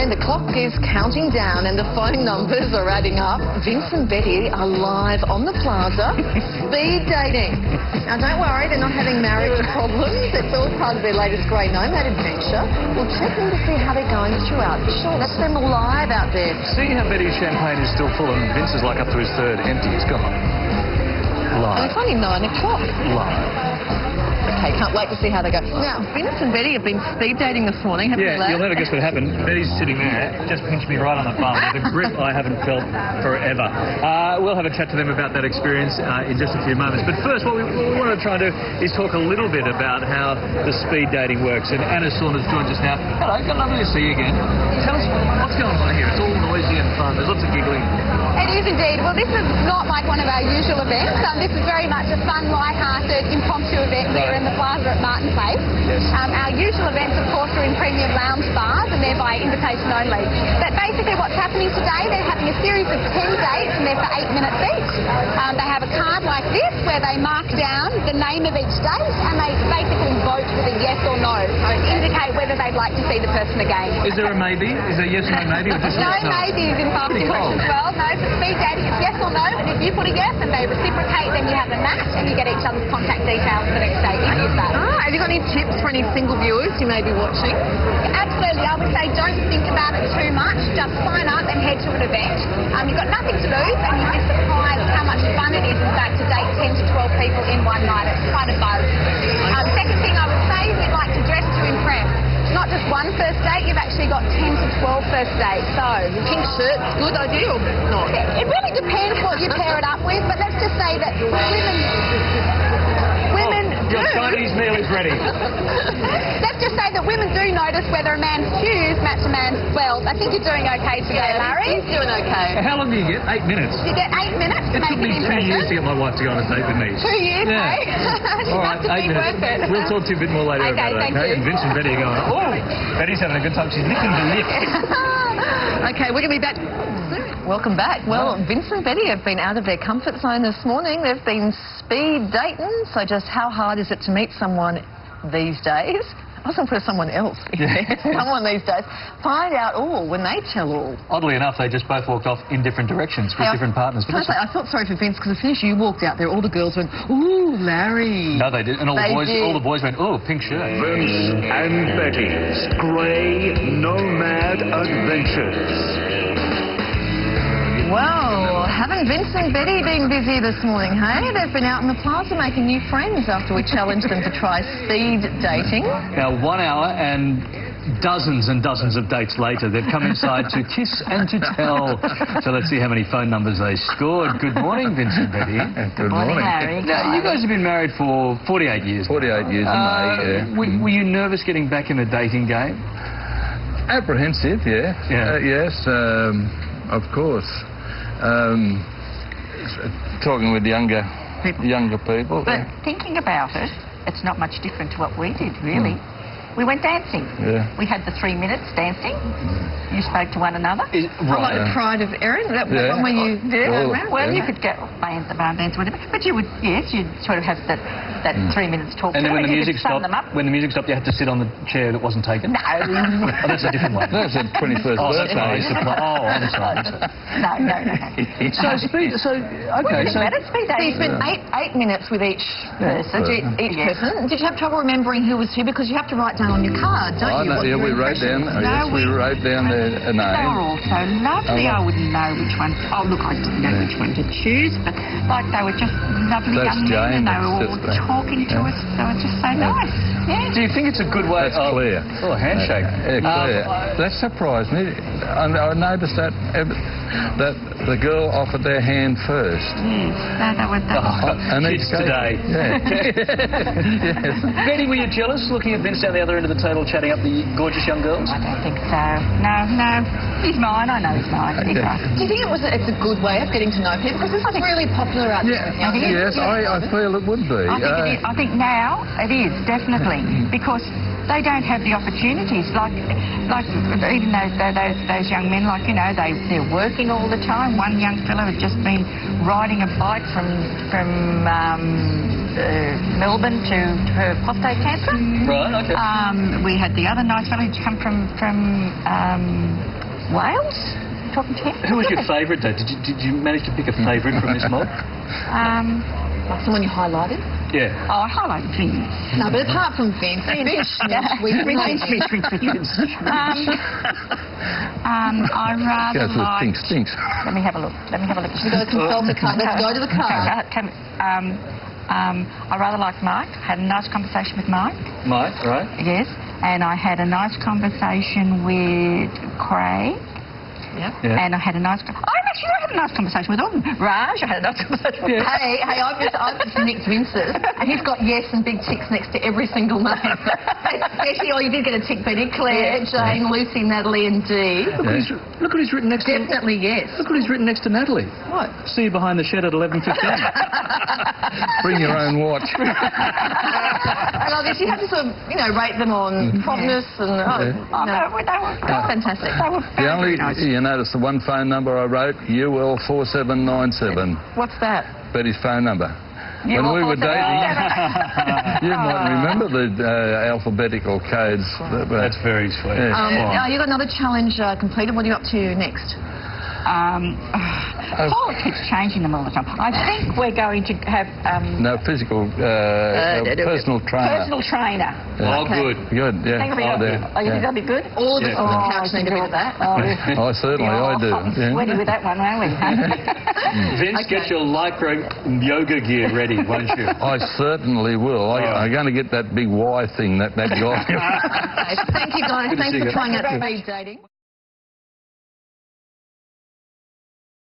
9, the clock is counting down and the phone numbers are adding up. Vince and Betty are live on the plaza, speed dating. Now don't worry, they're not having marriage problems. It's all part of their latest grey nomad adventure. We'll check in to see how they're going throughout the show. That's them live out there. See how Betty's champagne is still full and Vince is like up to his third empty. It's gone. And Live. it's only 9 o'clock. Live. Okay, can't wait to see how they go. Now, Vince and Betty have been speed dating this morning, haven't they, lads? You'll never guess what happened. Betty's sitting there, just pinched me right on the bum with a grip I haven't felt forever. We'll have a chat to them about that experience in just a few moments. But first, what we want to try and do is talk a little bit about how the speed dating works. And Anna Saunders joins us now. Hello, lovely to see you again. Tell us what's going on here. It's all noisy and fun. There's lots of giggling. It is indeed. Well, this is not like one of our usual events. This is very much a fun, light-hearted, impromptu event here in the plaza at Martin Place. Yes. Our usual events, of course, are in premium lounge bars and they're by invitation only. But basically what's happening today, they're having a series of 10 dates and they're for 8 minutes each. They have a card like this where they mark down the name of each date and they basically vote with a yes or no to indicate whether they'd like to see the person again. Is there a maybe? Is there yes or no maybe? Or just No yes, no? maybes in past as well. No, for speed dating it's yes or no, and if you put a yes and they reciprocate, then you have a match and you get each other's contact details for the next date if you've that. Have you got any tips for any single viewers who may be watching? Absolutely, I would say don't think about it too much, just sign up and head to an event. You've got nothing to lose and you'd be surprised how much fun it is in fact to date 10 to 12 people in one night. It's quite a buzz. Second thing I would say is you'd like to dress to impress. It's not just one first date, you've actually got 10 to 12 first dates. So, Pink shirt's good idea or not? it really depends what you pair it up with, but let's just say that women do. Your Chinese meal is ready. Let's just say that women do notice whether a man's shoes match a man's belt. I think you're doing okay today, Larry. He's doing okay. How long do you get? 8 minutes. You get 8 minutes to It make took me an 2 years to impression. get my wife to go on a date with me. 2 years, Yeah. eh? She All must right, have 8 been minutes. worth it. We'll talk to you a bit more later Okay, about it, thank okay? you. And Vince and Betty are going, oh, Betty's having a good time. She's licking the lips. Okay, we're going to be back soon. Welcome back. Well, Vince and Betty have been out of their comfort zone this morning. They've been speed dating. So just how hard is it to meet someone these days? I was going to put someone else in there. Someone these days. Find out all when they tell all. Oddly enough, they just both walked off in different directions with different partners. Can I say, I felt sorry for Vince because as soon as you walked out there, all the girls went, ooh, Larry. No, they did. And all the boys went, oh, pink shirt. Vince and Betty's Grey Nomad Adventures. Well, haven't Vince and Betty been busy this morning, hey? They've been out in the plaza making new friends after we challenged them to try speed dating. Now, 1 hour and dozens and dozens of dates later, they've come inside to kiss and to tell. So let's see how many phone numbers they scored. Good morning, Vince and Betty. Good morning. Harry. Now, you guys have been married for 48 years. 48 years in May, yeah. Were you nervous getting back in the dating game? Apprehensive, yeah. Yeah. Yes, of course. Talking with younger people. But thinking about it, it's not much different to what we did, really. We went dancing. Yeah. We had the 3 minutes dancing. You spoke to one another. Like the Pride of Erin, that was one where you did Oh, around. Well, you could go barn dance, whatever. But you would, yes, you'd sort of have that 3 minutes talk. And then when the music stopped, them up. you had to sit on the chair that wasn't taken. No. Oh, that's a different one. That's a 21st Oh, that's birthday. nice. Oh, I'm sorry. No. Okay, so Let it be So you spent dating. 8 minutes with each person. Yes. Person. Did you have trouble remembering who was who? Because you have to write down on your card, don't you? No, what yeah, your we wrote impression down. is? We wrote down their They name. were all so lovely. I wouldn't know which one. Oh, look, I didn't know which one to choose, but like they were just lovely That's young men, and Jane, they were that's all just talking to us. They were just so nice. Yeah. do you think it's a good way? That's clear. Oh, a handshake. Yeah, clear. That surprised me. I noticed that the girl offered their hand first. Yes. No, they were. And Kids today. Yeah. Yes. Betty, were you jealous looking at Vince down the other end of the table chatting up the gorgeous young girls? I don't think so. No. He's mine. I know he's mine. He's right. Do you think it's a good way of getting to know people? Because this is really popular out there. Yeah. Yes, I feel it would be. I think it is. I think now it is definitely because they don't have the opportunities like even those young men, like, you know, they're working all the time. One young fellow had just been riding a bike from Melbourne to her prostate cancer. Right, okay. We had the other nice fellow who'd come from Wales? Talking to him. Who was your favourite, though? Did you manage to pick a favourite from this mob? Someone you highlighted? Yeah. Oh, I highlighted Vince. No, but apart from Vince, I rather Goes with like... stinks. Let me have a look. Should we go consult the card? Let's go to the card. I rather like Mike. Had a nice conversation with Mike. Mike, right? Yes. And I had a nice conversation with Craig. Yeah. And I had a nice... I had a nice conversation with all of them. Raj, I had a nice conversation with Hey, I've just nicked Vince's, and he's got yes and big ticks next to every single name. Especially, you did get a tick, Betty, Claire, Jane, Lucy, Natalie, and Dee. Look what he's written next to... Definitely yes. Look what he's written next to Natalie. What? See you behind the shed at 11:15. Bring your own watch. And I guess you have to sort of, rate them on promptness and... fantastic. They were The only, very nice. you notice the one phone number I wrote, UL4797. What's that? Betty's phone number. When we were dating, you might remember the alphabetical codes. That's very sweet. Yeah. You got another challenge completed. What are you up to next? Paul keeps changing them all the time. I think we're going to have... No, personal trainer. Personal trainer. Oh, good. Good, yeah. Think you think that'll be good? All of us on the couch need a bit of that. I certainly, I do. Hot and sweaty with that one, won't we? Vince, get your lycra yoga gear ready, won't you? I certainly will. I'm going to get that big Y thing that guy... Thank you, guys. Thanks for trying out speed dating.